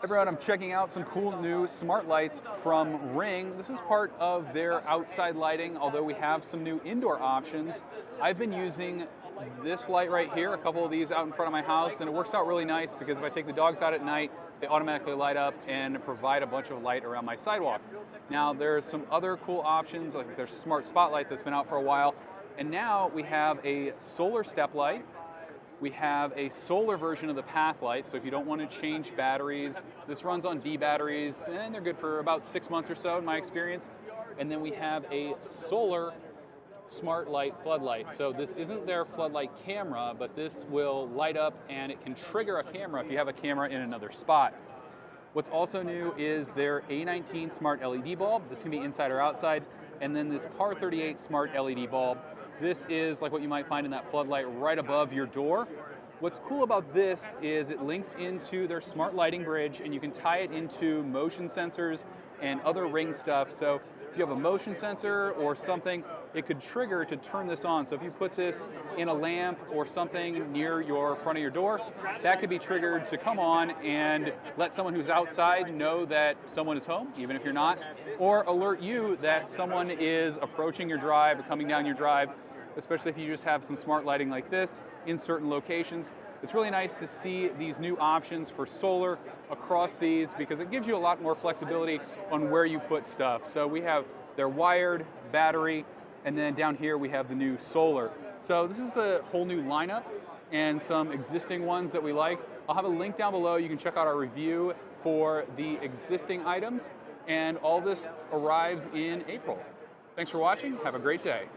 Everyone, I'm checking out some cool new smart lights from Ring. This is part of their outside lighting, although we have some new indoor options. I've been using this light right here, a couple of these out in front of my house, and it works out really nice because if I take the dogs out at night, they automatically light up and provide a bunch of light around my sidewalk. Now, there's some other cool options, like there's Smart Spotlight that's been out for a while, and now we have a solar step light. We have a solar version of the Pathlight, so if you don't want to change batteries, this runs on D batteries, and they're good for about 6 months or so in my experience. And then we have a solar smart light floodlight. So this isn't their floodlight camera, but this will light up and it can trigger a camera if you have a camera in another spot. What's also new is their A19 smart LED bulb. This can be inside or outside. And then this Par38 smart LED bulb. This is like what you might find in that floodlight right above your door. What's cool about this is it links into their smart lighting bridge and you can tie it into motion sensors and other Ring stuff. So if you have a motion sensor or something, it could trigger to turn this on. So if you put this in a lamp or something near your front of your door, that could be triggered to come on and let someone who's outside know that someone is home, even if you're not, or alert you that someone is approaching your drive or coming down your drive, especially if you just have some smart lighting like this in certain locations. It's really nice to see these new options for solar across these because it gives you a lot more flexibility on where you put stuff. So we have their wired, battery, and then down here we have the new solar. So this is the whole new lineup and some existing ones that we like. I'll have a link down below. You can check out our review for the existing items, and all this arrives in April. Thanks for watching. Have a great day.